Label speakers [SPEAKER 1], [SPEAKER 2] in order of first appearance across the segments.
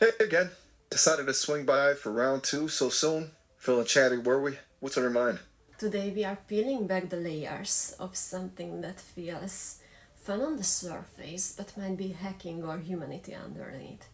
[SPEAKER 1] Hey again. Decided to swing by for round two so soon. Feeling chatty, were we? What's on your mind?
[SPEAKER 2] Today we are peeling back the layers of something that feels fun on the surface but might be hacking our humanity underneath.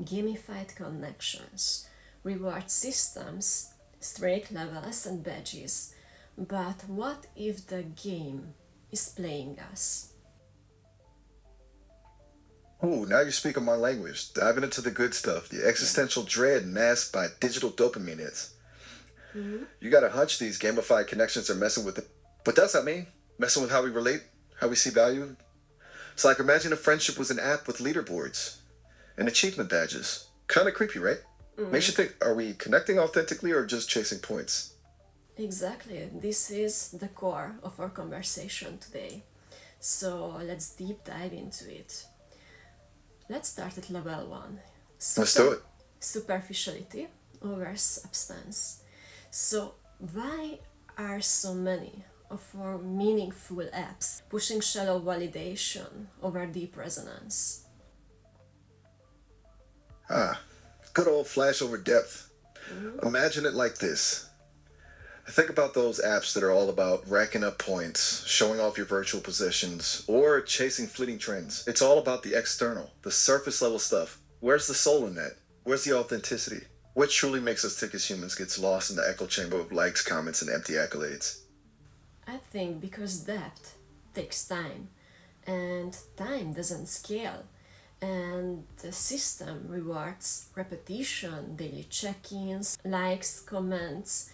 [SPEAKER 2] Gamified connections, reward systems, streak levels, and badges. But what if the game is playing us?
[SPEAKER 1] Ooh, now you're speaking my language. Diving into the good stuff. The
[SPEAKER 2] Yeah.
[SPEAKER 1] existential dread masked by digital dopamine hits.
[SPEAKER 2] Hmm.
[SPEAKER 1] You got a hunch these gamified connections are messing with it. What does that mean? Messing with how we relate? How we see value? It's like imagine a friendship was an app with leaderboards and achievement badges. Kind of creepy, right? Makes you think, are we connecting authentically or just chasing points?
[SPEAKER 2] Exactly. This is the core of our conversation today. So let's deep dive into it. Let's start at level 1.
[SPEAKER 1] Let's do
[SPEAKER 2] Super
[SPEAKER 1] it.
[SPEAKER 2] superficiality over substance. So why are so many of our meaningful apps pushing shallow validation over deep resonance?
[SPEAKER 1] Ah, good old flash over depth.
[SPEAKER 2] Mhm.
[SPEAKER 1] Imagine it like this. Think about those apps that are all about racking up points, showing off your virtual possessions, or chasing fleeting trends. It's all about the external, the surface level stuff. Where's the soul in that? Where's the authenticity? What truly makes us tick as humans gets lost in the echo chamber of likes, comments, and empty accolades.
[SPEAKER 2] I think because depth takes time and time doesn't scale and the system rewards repetition, daily check-ins, likes, comments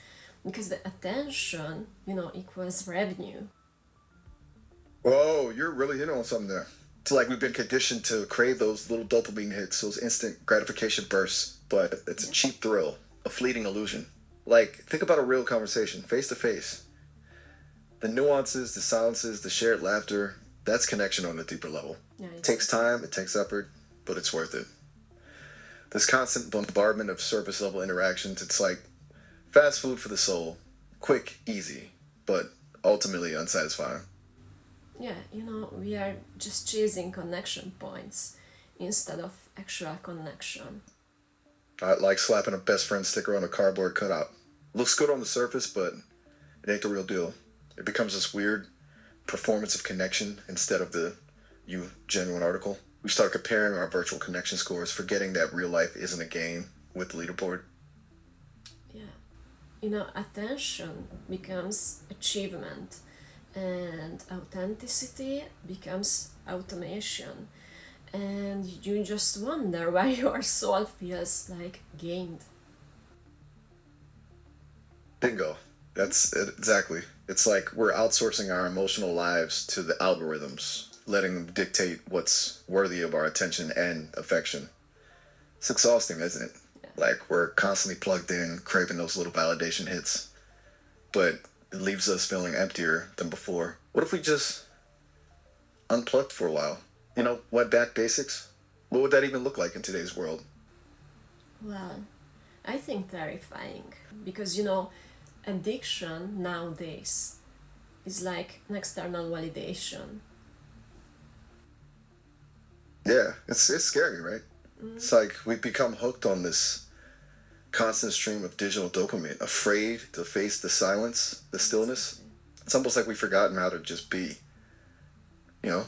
[SPEAKER 2] because the attention, equals revenue.
[SPEAKER 1] Whoa, you're really in on something there. It's like we've been conditioned to crave those little dopamine hits, those instant gratification bursts, but it's a
[SPEAKER 2] Yeah.
[SPEAKER 1] cheap thrill, a fleeting illusion. Like, think about a real conversation, face to face. The nuances, the silences, the shared laughter, that's connection on a deeper level.
[SPEAKER 2] Yeah,
[SPEAKER 1] It takes
[SPEAKER 2] exactly.
[SPEAKER 1] time, it takes effort, but it's worth it. This constant bombardment of surface level interactions, it's like fast food for the soul. Quick, easy, but ultimately unsatisfying.
[SPEAKER 2] Yeah, we are just chasing connection points instead of actual connection.
[SPEAKER 1] I like slapping a best friend sticker on a cardboard cutout. Looks good on the surface, but it ain't the real deal. It becomes this weird performance of connection instead of the you genuine article. We start comparing our virtual connection scores, forgetting that real life isn't a game with the leaderboard.
[SPEAKER 2] Yeah. Attention becomes achievement and authenticity becomes automation. And you just wonder why your soul feels like gained.
[SPEAKER 1] Bingo. That's it, exactly. It's like we're outsourcing our emotional lives to the algorithms, letting them dictate what's worthy of our attention and affection. It's exhausting, isn't it?
[SPEAKER 2] Yeah.
[SPEAKER 1] Like we're constantly plugged in, craving those little validation hits, but it leaves us feeling emptier than before. What if we just unplugged for a while? Went back basics? What would that even look like in today's world?
[SPEAKER 2] Well, I think terrifying because addiction nowadays is like an external validation.
[SPEAKER 1] Yeah, it's scary, right? It's like we've become hooked on this constant stream of digital dopamine, afraid to face the silence, the stillness.
[SPEAKER 2] Exactly.
[SPEAKER 1] It's almost like we've forgotten how to just be, you know,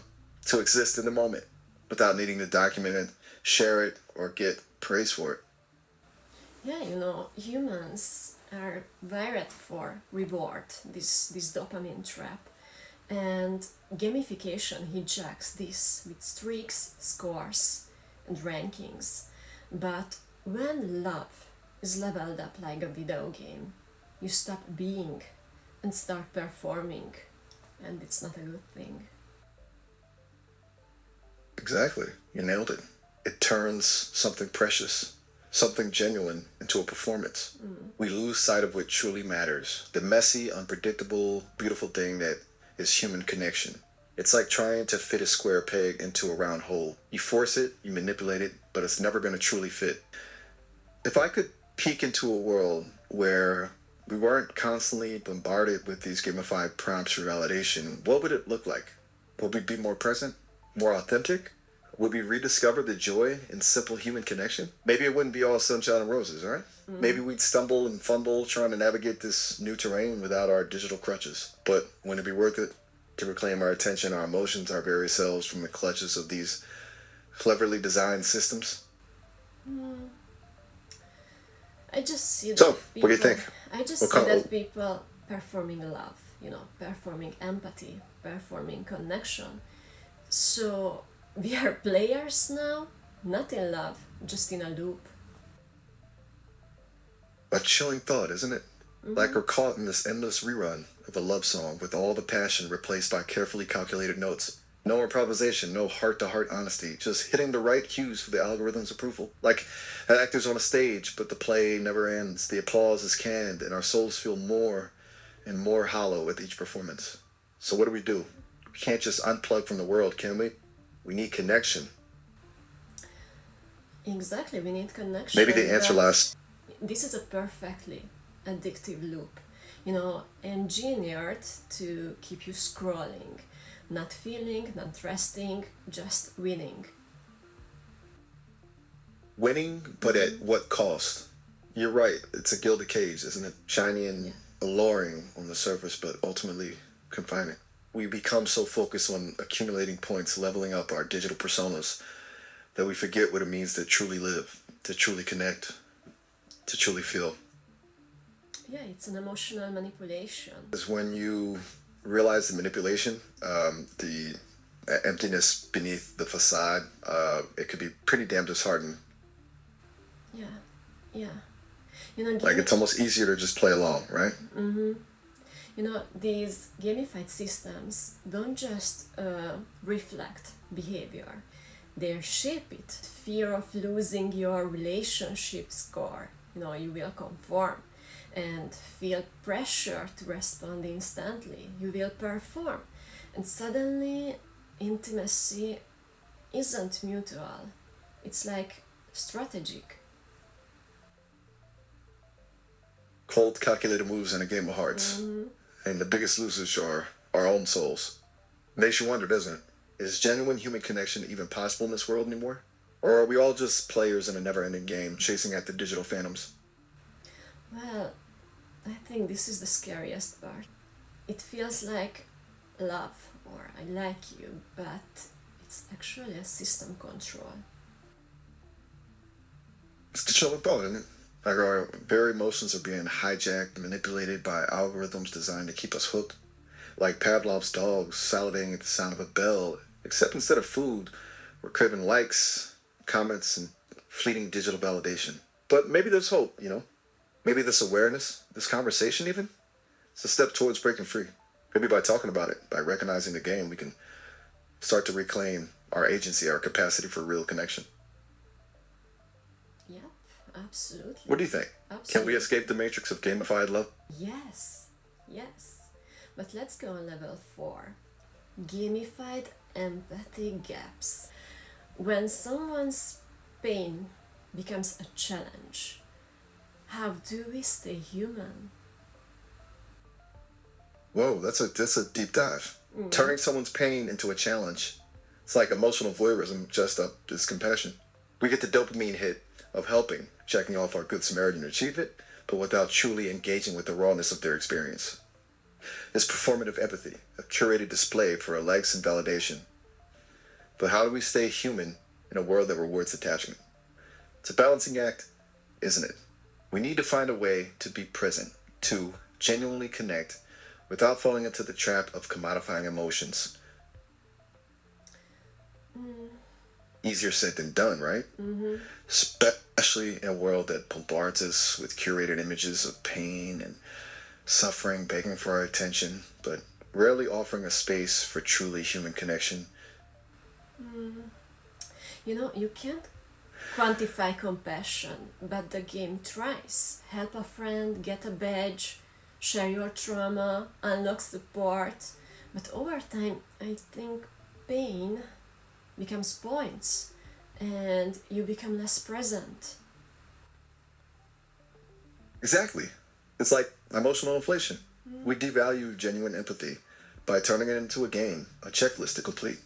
[SPEAKER 1] to exist in the moment without needing to document it, share it, or get praise for it.
[SPEAKER 2] Yeah, humans are wired for reward, this dopamine trap. And gamification hijacks this with streaks, scores, and rankings. But when love is leveled up like a video game, you stop being and start performing, and it's not a good thing.
[SPEAKER 1] Exactly. You nailed it. It turns something precious, something genuine, into a performance. We lose sight of what truly matters, the messy, unpredictable, beautiful thing that is human connection. It's like trying to fit a square peg into a round hole. You force it, you manipulate it, but it's never going to truly fit. If I could peek into a world where we weren't constantly bombarded with these gamified prompts for validation, what would it look like? Would we be more present, more authentic? would we rediscover the joy in simple human connection? Maybe it wouldn't be all sunshine and roses, right? Maybe we'd stumble and fumble trying to navigate this new terrain without our digital crutches. But wouldn't it be worth it to reclaim our attention, our emotions, our very selves from the clutches of these cleverly designed systems?
[SPEAKER 2] I just see that
[SPEAKER 1] So,
[SPEAKER 2] people,
[SPEAKER 1] what do you think?
[SPEAKER 2] I just
[SPEAKER 1] What
[SPEAKER 2] see
[SPEAKER 1] kind
[SPEAKER 2] that
[SPEAKER 1] of-
[SPEAKER 2] people performing love, performing empathy, performing connection. So we are players now, not in love, just in a loop.
[SPEAKER 1] A chilling thought, isn't it? Like we're caught in this endless rerun of a love song with all the passion replaced by carefully calculated notes. No improvisation, no heart-to-heart honesty, just hitting the right cues for the algorithm's approval. Like actors on a stage, but the play never ends. The applause is canned, and our souls feel more and more hollow with each performance. So what do? We can't just unplug from the world, can we? We need connection.
[SPEAKER 2] Exactly, we need connection.
[SPEAKER 1] Maybe the answer
[SPEAKER 2] but
[SPEAKER 1] lies.
[SPEAKER 2] This is a perfectly addictive loop, engineered to keep you scrolling, not feeling, not resting, just winning.
[SPEAKER 1] Winning, but at what cost? You're right. It's a gilded cage, isn't it? Shiny and alluring on the surface, but ultimately confining. We become so focused on accumulating points, leveling up our digital personas, that we forget what it means to truly live, to truly connect, to truly feel.
[SPEAKER 2] Yeah, it's an emotional manipulation.
[SPEAKER 1] Is when you realize the manipulation, the emptiness beneath the facade, it could be pretty damn disheartening.
[SPEAKER 2] Yeah.
[SPEAKER 1] Like it's almost easier to just play along, right?
[SPEAKER 2] These gamified systems don't just reflect behavior, they shape it. Fear of losing your relationship score, you will conform and feel pressure to respond instantly. You will perform, and suddenly intimacy isn't mutual, it's like strategic.
[SPEAKER 1] Cold, calculated moves in a game of hearts. And the biggest losers are our own souls. Makes you wonder, doesn't it? Is genuine human connection even possible in this world anymore? Or are we all just players in a never-ending game, chasing after digital phantoms?
[SPEAKER 2] Well, I think this is the scariest part. It feels like love or I like you, but it's actually a system control.
[SPEAKER 1] It's the chilling thought, isn't it? Like our very emotions are being hijacked and manipulated by algorithms designed to keep us hooked. Like Pavlov's dogs salivating at the sound of a bell, except instead of food, we're craving likes, comments, and fleeting digital validation. But maybe there's hope, Maybe this awareness, this conversation even, it's a step towards breaking free. Maybe by talking about it, by recognizing the game, we can start to reclaim our agency, our capacity for real connection.
[SPEAKER 2] Yeah, absolutely.
[SPEAKER 1] What do you think?
[SPEAKER 2] Absolutely.
[SPEAKER 1] Can we escape the matrix of gamified love?
[SPEAKER 2] Yes. But let's go on level 4. Gamified empathy gaps. When someone's pain becomes a challenge, how do we stay human?
[SPEAKER 1] Whoa, that's a deep dive. Turning someone's pain into a challenge. It's like emotional voyeurism just up as compassion. We get the dopamine hit of helping, checking off our Good Samaritan achievement, but without truly engaging with the rawness of their experience. It's performative empathy, a curated display for our likes and validation. But how do we stay human in a world that rewards attachment? It's a balancing act, isn't it? We need to find a way to be present, to genuinely connect, without falling into the trap of commodifying emotions. Easier said than done, right? Especially in a world that bombards us with curated images of pain and suffering, begging for our attention, but rarely offering a space for truly human connection.
[SPEAKER 2] You can't quantify compassion, but the game tries. Help a friend, get a badge, share your trauma, unlock support. But over time, I think pain becomes points and you become less present.
[SPEAKER 1] Exactly. It's like emotional inflation. We devalue genuine empathy by turning it into a game, a checklist to complete.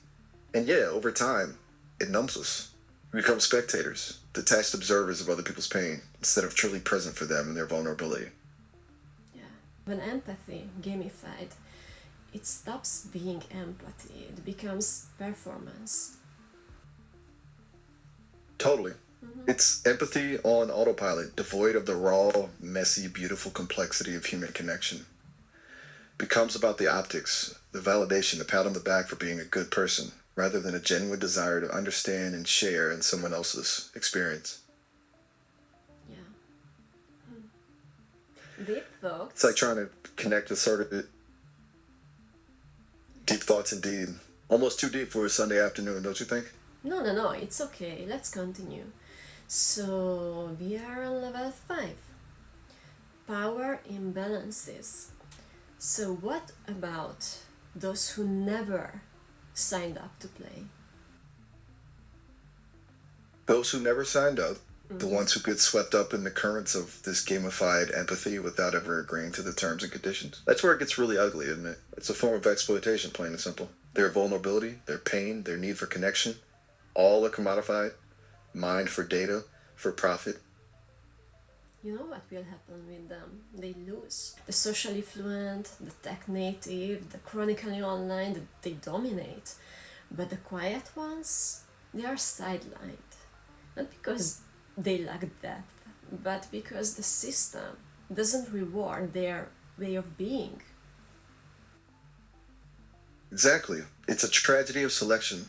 [SPEAKER 1] And yeah, over time, It numbs us. We become spectators, detached observers of other people's pain, instead of truly present for them and their vulnerability.
[SPEAKER 2] Yeah. When empathy gamified, it stops being empathy, it becomes performance.
[SPEAKER 1] Totally. It's empathy on autopilot, devoid of the raw, messy, beautiful complexity of human connection. Becomes about the optics, the validation, the pat on the back for being a good person, rather than a genuine desire to understand and share in someone else's experience.
[SPEAKER 2] Yeah. Deep thoughts.
[SPEAKER 1] It's like trying to connect with sort of deep thoughts indeed. Almost too deep for a Sunday afternoon, don't you think?
[SPEAKER 2] No, it's okay. Let's continue. So we are on level 5. Power imbalances. So what about those who never signed up to play?
[SPEAKER 1] Those who never signed up, the ones who get swept up in the currents of this gamified empathy without ever agreeing to the terms and conditions. That's where it gets really ugly, isn't it? It's a form of exploitation, plain and simple. Their vulnerability, their pain, their need for connection, all are commodified, mined for data, for profit.
[SPEAKER 2] You know what will happen with them? They lose. The socially fluent, the tech native, the chronically online, they dominate. But the quiet ones, they are sidelined. Not because they lack depth, but because the system doesn't reward their way of being.
[SPEAKER 1] Exactly. It's a tragedy of selection.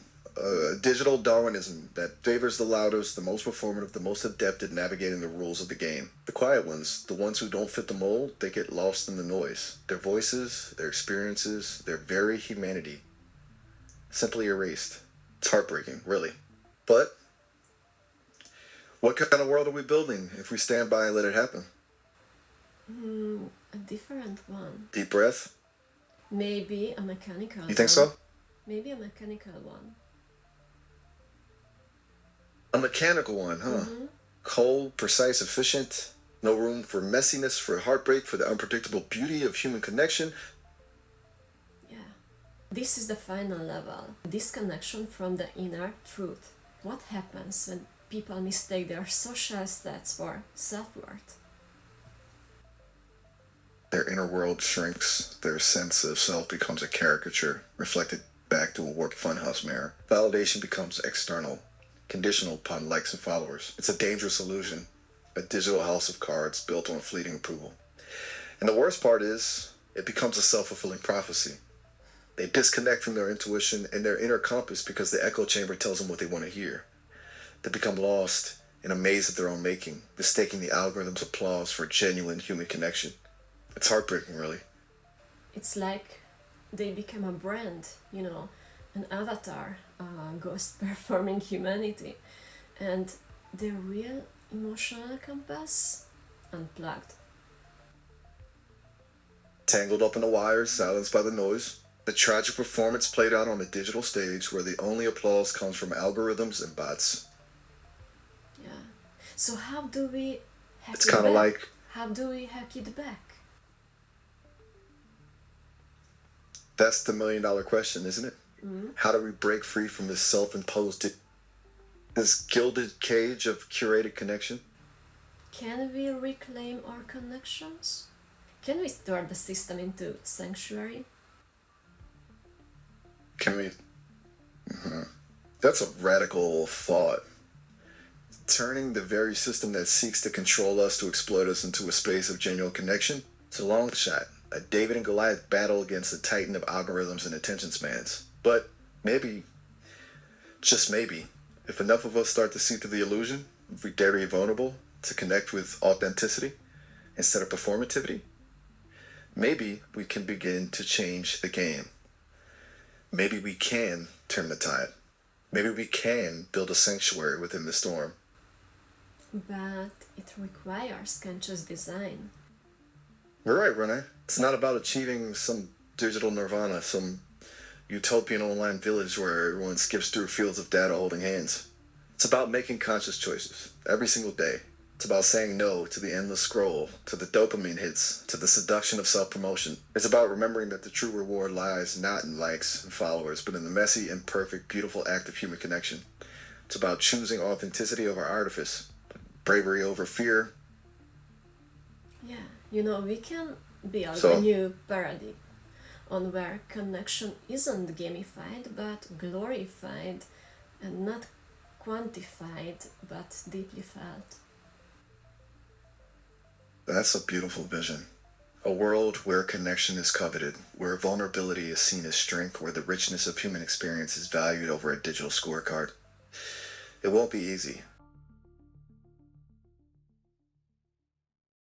[SPEAKER 1] Digital Darwinism that favors the loudest, the most performative, the most adept at navigating the rules of the game. The quiet ones, the ones who don't fit the mold, they get lost in the noise. Their voices, their experiences, their very humanity, simply erased. It's heartbreaking, really. But what kind of world are we building if we stand by and let it happen?
[SPEAKER 2] A different one.
[SPEAKER 1] Deep breath.
[SPEAKER 2] Maybe a mechanical one.
[SPEAKER 1] You think so?
[SPEAKER 2] Maybe a mechanical one.
[SPEAKER 1] A mechanical one, huh? Cold, precise, efficient. No room for messiness, for heartbreak, for the unpredictable beauty of human connection.
[SPEAKER 2] Yeah. This is the final level. Disconnection from the inner truth. What happens when people mistake their social stats for self-worth?
[SPEAKER 1] Their inner world shrinks. Their sense of self becomes a caricature, reflected back to a warped funhouse mirror. Validation becomes external, conditional upon likes and followers. It's a dangerous illusion, a digital house of cards built on fleeting approval. And the worst part is, it becomes a self-fulfilling prophecy. They disconnect from their intuition and their inner compass because the echo chamber tells them what they want to hear. They become lost in a maze of their own making, mistaking the algorithm's applause for genuine human connection. It's heartbreaking, really.
[SPEAKER 2] It's like they become a brand, an avatar, a ghost performing humanity, and their real emotional compass unplugged.
[SPEAKER 1] Tangled up in the wires, silenced by the noise. The tragic performance played out on a digital stage where the only applause comes from algorithms and bots.
[SPEAKER 2] Yeah. So how do we hack
[SPEAKER 1] It's
[SPEAKER 2] it
[SPEAKER 1] kind of
[SPEAKER 2] back?
[SPEAKER 1] like,
[SPEAKER 2] How do we hack it back?
[SPEAKER 1] that's the $1,000,000 question, isn't it? How do we break free from this self-imposed, this gilded cage of curated connection?
[SPEAKER 2] Can we reclaim our connections? Can we turn the system into sanctuary?
[SPEAKER 1] Can we? That's a radical thought. Turning the very system that seeks to control us, to exploit us into a space of genuine connection, it's a long shot. A David and Goliath battle against a titan of algorithms and attention spans. But maybe, just maybe, if enough of us start to see through the illusion, if we dare to be vulnerable, to connect with authenticity instead of performativity, maybe we can begin to change the game. Maybe we can turn the tide. Maybe we can build a sanctuary within the storm.
[SPEAKER 2] But it requires conscious design.
[SPEAKER 1] You're right, Renee. It's not about achieving some digital nirvana, some utopian online village where everyone skips through fields of data holding hands. It's about making conscious choices every single day. It's about saying no to the endless scroll, to the dopamine hits, to the seduction of self-promotion. It's about remembering that the true reward lies not in likes and followers, but in the messy, imperfect, beautiful act of human connection. It's about choosing authenticity over artifice, bravery over fear.
[SPEAKER 2] Yeah, we can build a
[SPEAKER 1] So
[SPEAKER 2] new paradigm on where connection isn't gamified but glorified, and not quantified but deeply felt.
[SPEAKER 1] that's a beautiful vision. A world where connection is coveted, where vulnerability is seen as strength, where the richness of human experience is valued over a digital scorecard. It won't be easy,